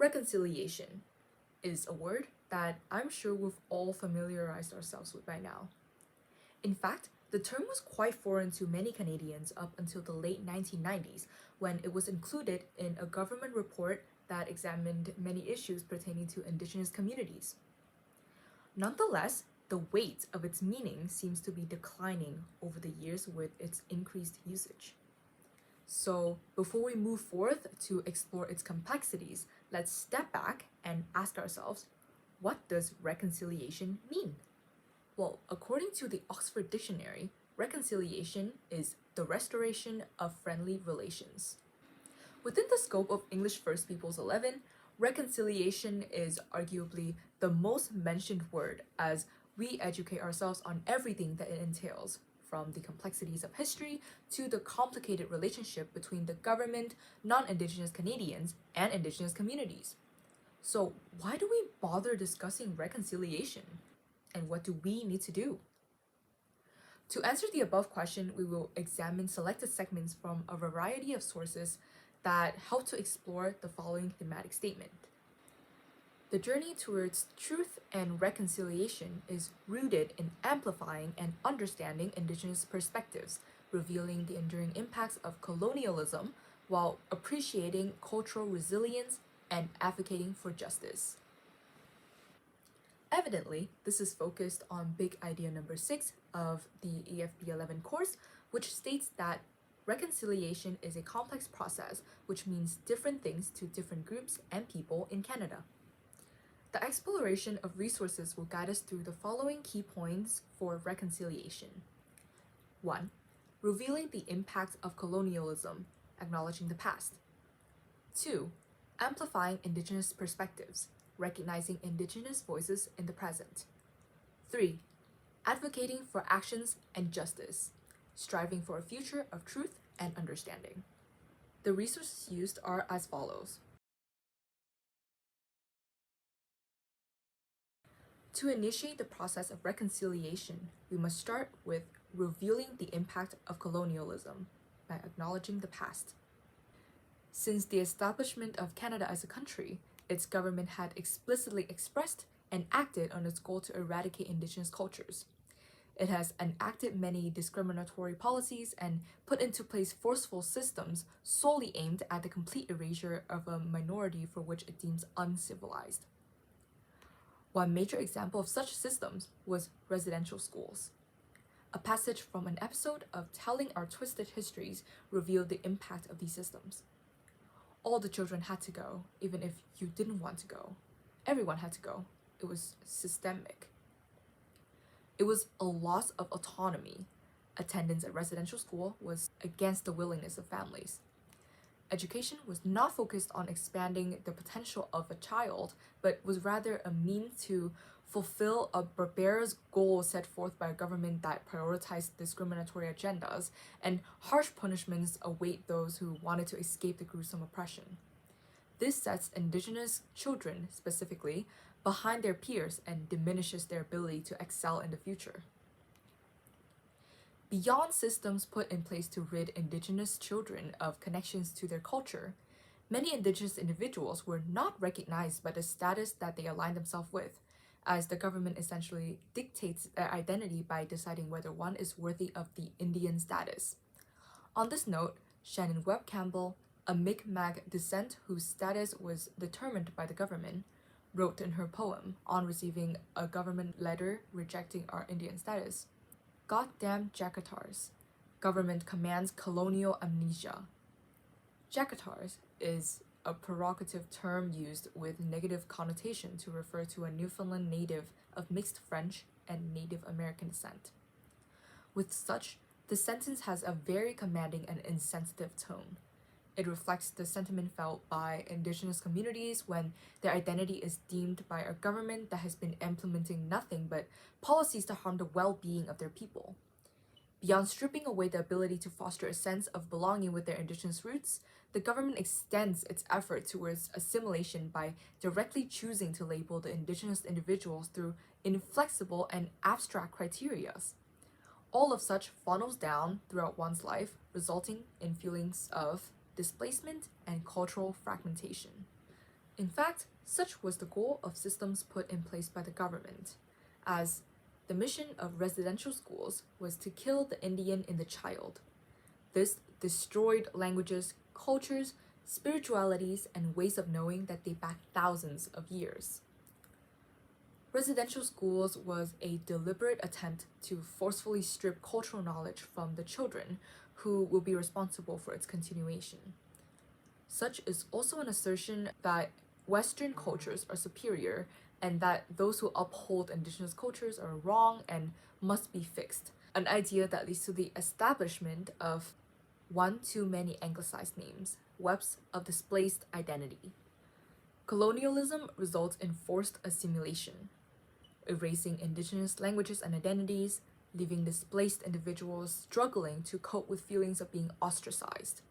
Reconciliation is a word that I'm sure we've all familiarized ourselves with by now. In fact, the term was quite foreign to many Canadians up until the late 1990s when it was included in a government report that examined many issues pertaining to Indigenous communities. Nonetheless, the weight of its meaning seems to be declining over the years with its increased usage. So, before we move forth to explore its complexities, let's step back and ask ourselves, what does reconciliation mean? Well, according to the Oxford Dictionary, reconciliation is the restoration of friendly relations. Within the scope of English First Peoples 11, reconciliation is arguably the most mentioned word as we educate ourselves on everything that it entails, from the complexities of history to the complicated relationship between the government, non-Indigenous Canadians, and Indigenous communities. So, why do we bother discussing reconciliation? And what do we need to do? To answer the above question, we will examine selected segments from a variety of sources that help to explore the following thematic statement. The journey towards truth and reconciliation is rooted in amplifying and understanding Indigenous perspectives, revealing the enduring impacts of colonialism while appreciating cultural resilience and advocating for justice. Evidently, this is focused on big idea number 6 of the EFB 11 course, which states that reconciliation is a complex process which means different things to different groups and people in Canada. The exploration of resources will guide us through the following key points for reconciliation. 1. Revealing the impact of colonialism, acknowledging the past. 2. Amplifying Indigenous perspectives, recognizing Indigenous voices in the present. 3. Advocating for actions and justice, striving for a future of truth and understanding. The resources used are as follows. To initiate the process of reconciliation, we must start with revealing the impact of colonialism by acknowledging the past. Since the establishment of Canada as a country, its government had explicitly expressed and acted on its goal to eradicate Indigenous cultures. It has enacted many discriminatory policies and put into place forceful systems solely aimed at the complete erasure of a minority for which it deems uncivilized. One major example of such systems was residential schools. A passage from an episode of Telling Our Twisted Histories revealed the impact of these systems. All the children had to go, even if you didn't want to go. Everyone had to go. It was systemic. It was a loss of autonomy. Attendance at residential school was against the willingness of families. Education was not focused on expanding the potential of a child, but was rather a means to fulfill a barbarous goal set forth by a government that prioritized discriminatory agendas, and harsh punishments await those who wanted to escape the gruesome oppression. This sets Indigenous children, specifically, behind their peers and diminishes their ability to excel in the future. Beyond systems put in place to rid Indigenous children of connections to their culture, many Indigenous individuals were not recognized by the status that they align themselves with, as the government essentially dictates their identity by deciding whether one is worthy of the Indian status. On this note, Shannon Webb Campbell, a Mi'kmaq descent whose status was determined by the government, wrote in her poem on receiving a government letter rejecting our Indian status, "Goddamn Jacatars. Government commands colonial amnesia." Jacatars is a pejorative term used with negative connotation to refer to a Newfoundland native of mixed French and Native American descent. With such, the sentence has a very commanding and insensitive tone. It reflects the sentiment felt by Indigenous communities when their identity is deemed by a government that has been implementing nothing but policies to harm the well-being of their people. Beyond stripping away the ability to foster a sense of belonging with their Indigenous roots, the government extends its effort towards assimilation by directly choosing to label the Indigenous individuals through inflexible and abstract criteria. All of such funnels down throughout one's life, resulting in feelings of displacement and cultural fragmentation. In fact, such was the goal of systems put in place by the government, as the mission of residential schools was to kill the Indian in the child. This destroyed languages, cultures, spiritualities, and ways of knowing that date back thousands of years. Residential schools was a deliberate attempt to forcefully strip cultural knowledge from the children who will be responsible for its continuation. Such is also an assertion that Western cultures are superior and that those who uphold indigenous cultures are wrong and must be fixed, an idea that leads to the establishment of one too many anglicized names, webs of displaced identity. Colonialism results in forced assimilation, erasing indigenous languages and identities, leaving displaced individuals struggling to cope with feelings of being ostracized.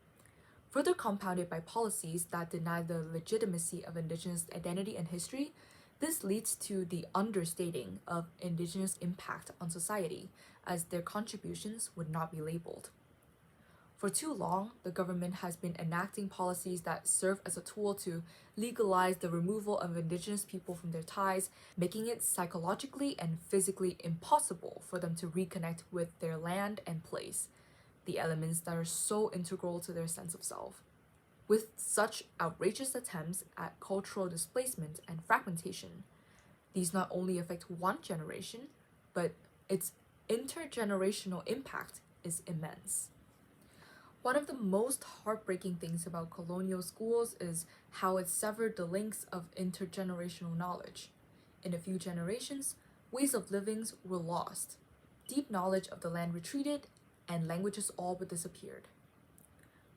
Further compounded by policies that deny the legitimacy of indigenous identity and history, this leads to the understating of indigenous impact on society, as their contributions would not be labeled. For too long, the government has been enacting policies that serve as a tool to legalize the removal of indigenous people from their ties, making it psychologically and physically impossible for them to reconnect with their land and place, the elements that are so integral to their sense of self. With such outrageous attempts at cultural displacement and fragmentation, these not only affect one generation, but its intergenerational impact is immense. One of the most heartbreaking things about colonial schools is how it severed the links of intergenerational knowledge. In a few generations, ways of living were lost, deep knowledge of the land retreated, and languages all but disappeared.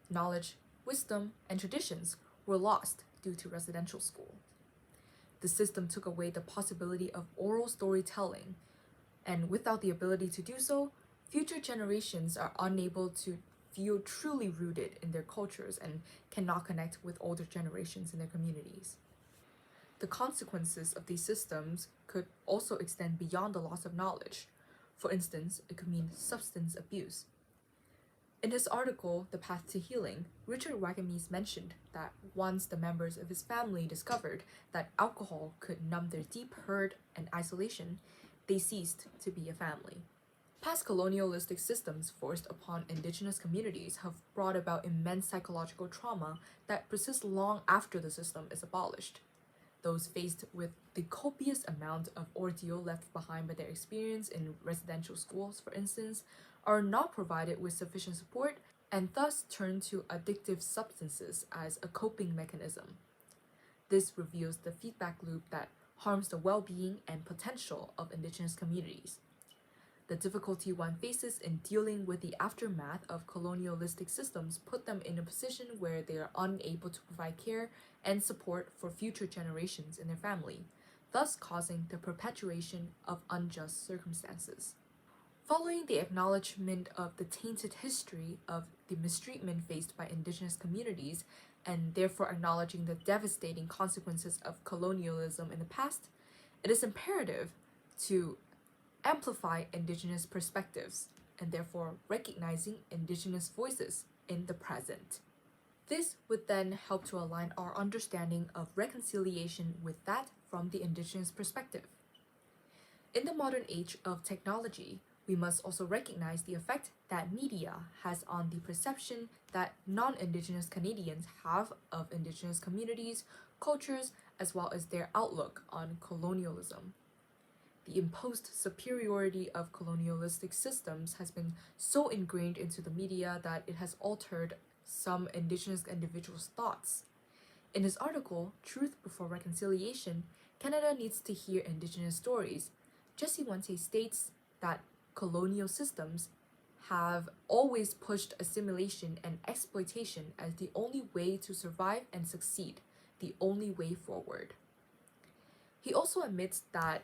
Knowledge, wisdom, and traditions were lost due to residential school. The system took away the possibility of oral storytelling, and without the ability to do so, future generations are unable to feel truly rooted in their cultures and cannot connect with older generations in their communities. The consequences of these systems could also extend beyond the loss of knowledge. For instance, it could mean substance abuse. In his article, The Path to Healing, Richard Wagamese mentioned that once the members of his family discovered that alcohol could numb their deep hurt and isolation, they ceased to be a family. Past colonialistic systems forced upon indigenous communities have brought about immense psychological trauma that persists long after the system is abolished. Those faced with the copious amount of ordeal left behind by their experience in residential schools, for instance, are not provided with sufficient support and thus turn to addictive substances as a coping mechanism. This reveals the feedback loop that harms the well-being and potential of indigenous communities. The difficulty one faces in dealing with the aftermath of colonialistic systems put them in a position where they are unable to provide care and support for future generations in their family, thus causing the perpetuation of unjust circumstances. Following the acknowledgement of the tainted history of the mistreatment faced by indigenous communities, and therefore acknowledging the devastating consequences of colonialism in the past, it is imperative to amplify indigenous perspectives and therefore recognizing indigenous voices in the present. This would then help to align our understanding of reconciliation with that from the indigenous perspective. In the modern age of technology, we must also recognize the effect that media has on the perception that non-Indigenous Canadians have of Indigenous communities, cultures, as well as their outlook on colonialism. The imposed superiority of colonialistic systems has been so ingrained into the media that it has altered some Indigenous individuals' thoughts. In his article, Truth Before Reconciliation, Canada Needs to Hear Indigenous Stories, Jesse Wente states that colonial systems have always pushed assimilation and exploitation as the only way to survive and succeed, the only way forward. He also admits that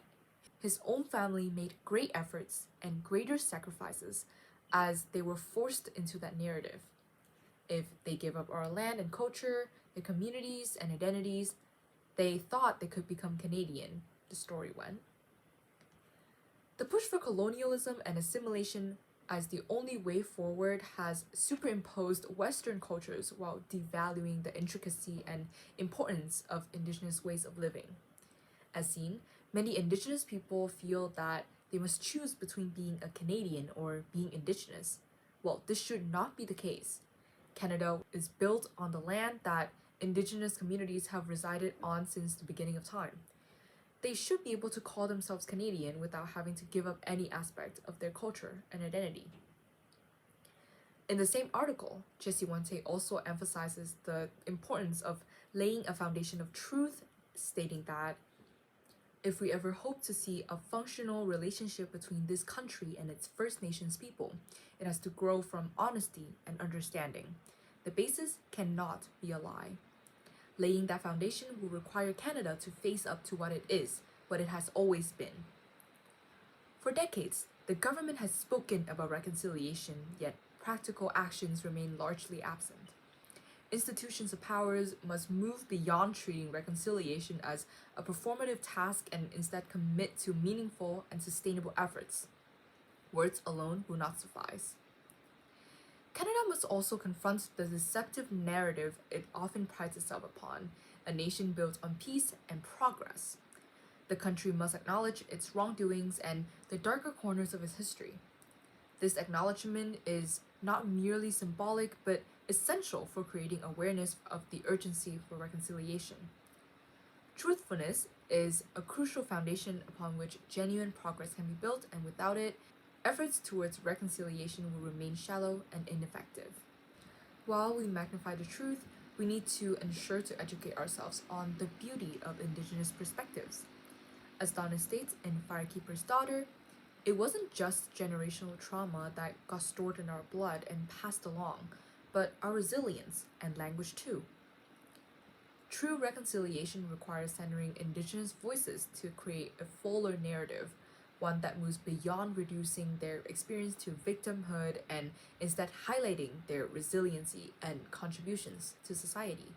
his own family made great efforts and greater sacrifices as they were forced into that narrative. If they gave up our land and culture, their communities and identities, they thought they could become Canadian, the story went. The push for colonialism and assimilation as the only way forward has superimposed Western cultures while devaluing the intricacy and importance of Indigenous ways of living. As seen, many Indigenous people feel that they must choose between being a Canadian or being Indigenous. Well, this should not be the case. Canada is built on the land that Indigenous communities have resided on since the beginning of time. They should be able to call themselves Canadian without having to give up any aspect of their culture and identity. In the same article, Jesse Wante also emphasizes the importance of laying a foundation of truth, stating that if we ever hope to see a functional relationship between this country and its First Nations people, it has to grow from honesty and understanding. The basis cannot be a lie. Laying that foundation will require Canada to face up to what it is, what it has always been. For decades, the government has spoken about reconciliation, yet practical actions remain largely absent. Institutions of powers must move beyond treating reconciliation as a performative task and instead commit to meaningful and sustainable efforts. Words alone will not suffice. Canada must also confront the deceptive narrative it often prides itself upon, a nation built on peace and progress. The country must acknowledge its wrongdoings and the darker corners of its history. This acknowledgement is not merely symbolic but essential for creating awareness of the urgency for reconciliation. Truthfulness is a crucial foundation upon which genuine progress can be built, and without it, efforts towards reconciliation will remain shallow and ineffective. While we magnify the truth, we need to ensure to educate ourselves on the beauty of Indigenous perspectives. As Donna states in Firekeeper's Daughter, it wasn't just generational trauma that got stored in our blood and passed along, but our resilience and language too. True reconciliation requires centering Indigenous voices to create a fuller narrative, one that moves beyond reducing their experience to victimhood and instead highlighting their resiliency and contributions to society.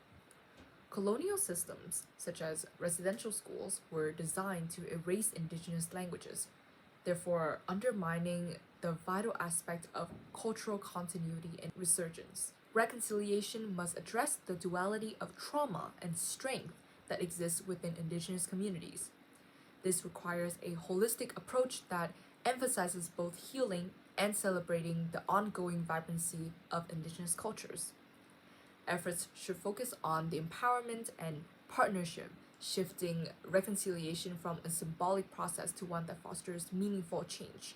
Colonial systems, such as residential schools, were designed to erase Indigenous languages, therefore undermining the vital aspect of cultural continuity and resurgence. Reconciliation must address the duality of trauma and strength that exists within Indigenous communities. This requires a holistic approach that emphasizes both healing and celebrating the ongoing vibrancy of Indigenous cultures. Efforts should focus on the empowerment and partnership, shifting reconciliation from a symbolic process to one that fosters meaningful change.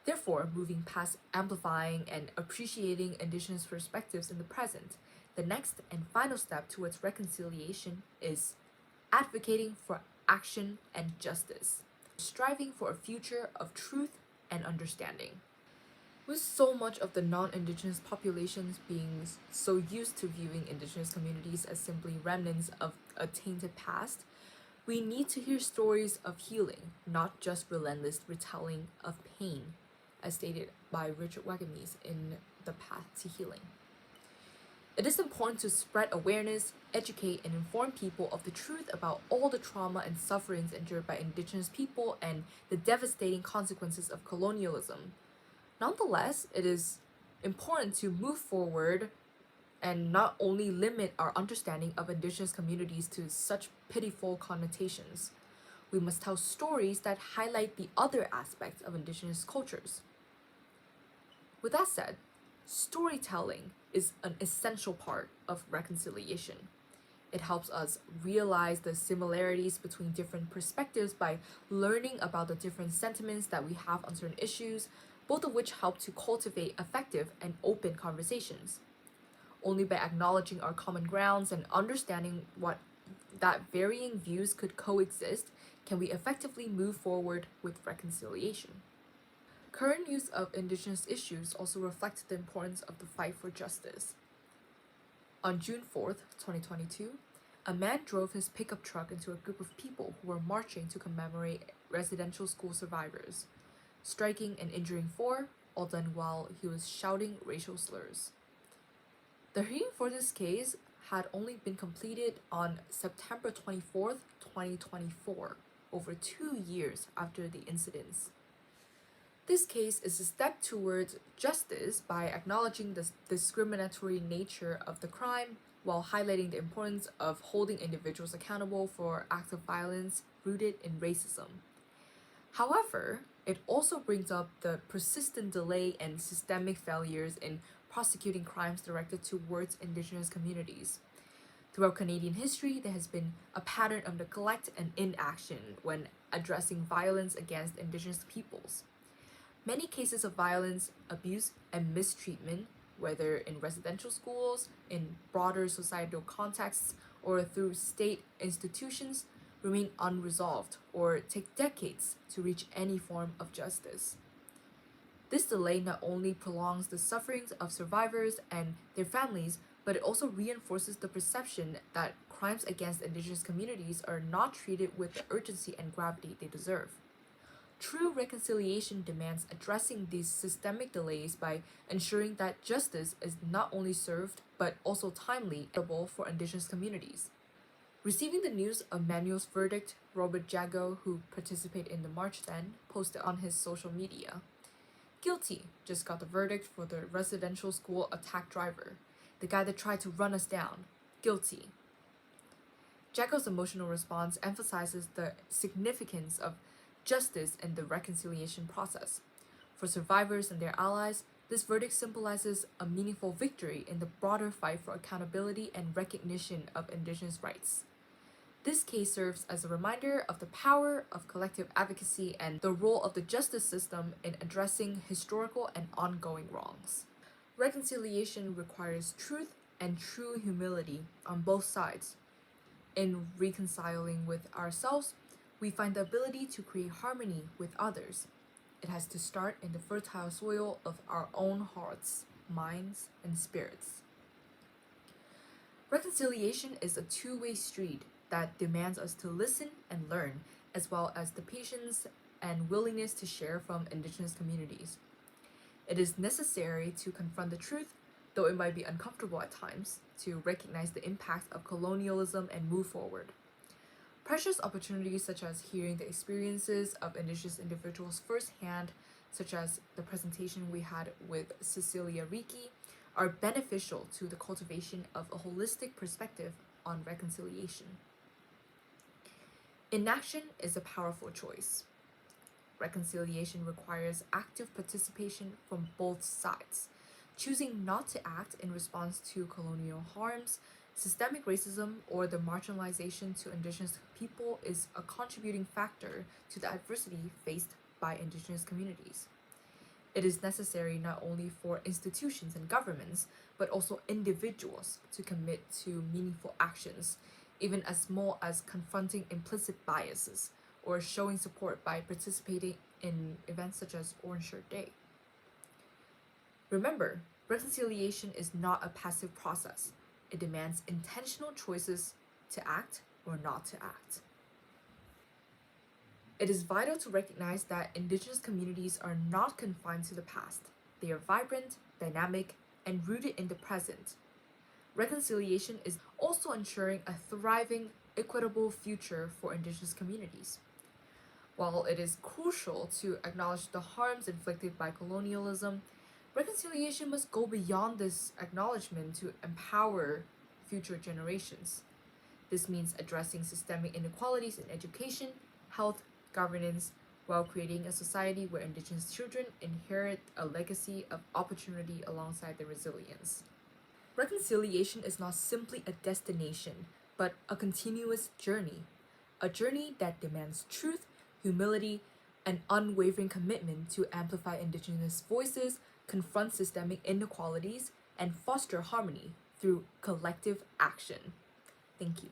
Therefore, moving past amplifying and appreciating Indigenous perspectives in the present, the next and final step towards reconciliation is advocating for action and justice, striving for a future of truth and understanding. With so much of the non-Indigenous populations being so used to viewing Indigenous communities as simply remnants of a tainted past, we need to hear stories of healing, not just relentless retelling of pain, as stated by Richard Wagamese in The Path to Healing. It is important to spread awareness, educate, and inform people of the truth about all the trauma and sufferings endured by Indigenous people and the devastating consequences of colonialism. Nonetheless, it is important to move forward and not only limit our understanding of Indigenous communities to such pitiful connotations. We must tell stories that highlight the other aspects of Indigenous cultures. With that said, storytelling is an essential part of reconciliation. It helps us realize the similarities between different perspectives by learning about the different sentiments that we have on certain issues, both of which help to cultivate effective and open conversations. Only by acknowledging our common grounds and understanding what that varying views could coexist can we effectively move forward with reconciliation. Current use of Indigenous issues also reflect the importance of the fight for justice. On June 4th, 2022, a man drove his pickup truck into a group of people who were marching to commemorate residential school survivors, striking and injuring 4, all done while he was shouting racial slurs. The hearing for this case had only been completed on September 24th, 2024, over 2 years after the incidents. This case is a step towards justice by acknowledging the discriminatory nature of the crime while highlighting the importance of holding individuals accountable for acts of violence rooted in racism. However, it also brings up the persistent delay and systemic failures in prosecuting crimes directed towards Indigenous communities. Throughout Canadian history, there has been a pattern of neglect and inaction when addressing violence against Indigenous peoples. Many cases of violence, abuse, and mistreatment, whether in residential schools, in broader societal contexts, or through state institutions, remain unresolved or take decades to reach any form of justice. This delay not only prolongs the sufferings of survivors and their families, but it also reinforces the perception that crimes against Indigenous communities are not treated with the urgency and gravity they deserve. True reconciliation demands addressing these systemic delays by ensuring that justice is not only served but also timely and available for Indigenous communities. Receiving the news of Manuel's verdict, Robert Jago, who participated in the march then, posted on his social media, "Guilty, just got the verdict for the residential school attack driver, the guy that tried to run us down. Guilty." Jago's emotional response emphasizes the significance of justice in the reconciliation process. For survivors and their allies, this verdict symbolizes a meaningful victory in the broader fight for accountability and recognition of Indigenous rights. This case serves as a reminder of the power of collective advocacy and the role of the justice system in addressing historical and ongoing wrongs. Reconciliation requires truth and true humility on both sides. In reconciling with ourselves, we find the ability to create harmony with others. It has to start in the fertile soil of our own hearts, minds, and spirits. Reconciliation is a two-way street that demands us to listen and learn, as well as the patience and willingness to share from Indigenous communities. It is necessary to confront the truth, though it might be uncomfortable at times, to recognize the impact of colonialism and move forward. Precious opportunities such as hearing the experiences of Indigenous individuals firsthand, such as the presentation we had with Cecilia Ricci, are beneficial to the cultivation of a holistic perspective on reconciliation. Inaction is a powerful choice. Reconciliation requires active participation from both sides. Choosing not to act in response to colonial harms, systemic racism, or the marginalization to Indigenous people is a contributing factor to the adversity faced by Indigenous communities. It is necessary not only for institutions and governments, but also individuals to commit to meaningful actions, even as small as confronting implicit biases or showing support by participating in events such as Orange Shirt Day. Remember, reconciliation is not a passive process. It demands intentional choices to act or not to act. It is vital to recognize that Indigenous communities are not confined to the past. They are vibrant, dynamic, and rooted in the present. Reconciliation is also ensuring a thriving, equitable future for Indigenous communities. While it is crucial to acknowledge the harms inflicted by colonialism, reconciliation must go beyond this acknowledgement to empower future generations. This means addressing systemic inequalities in education, health, governance, while creating a society where Indigenous children inherit a legacy of opportunity alongside their resilience. Reconciliation is not simply a destination, but a continuous journey. A journey that demands truth, humility, and unwavering commitment to amplify Indigenous voices, confront systemic inequalities, and foster harmony through collective action. Thank you.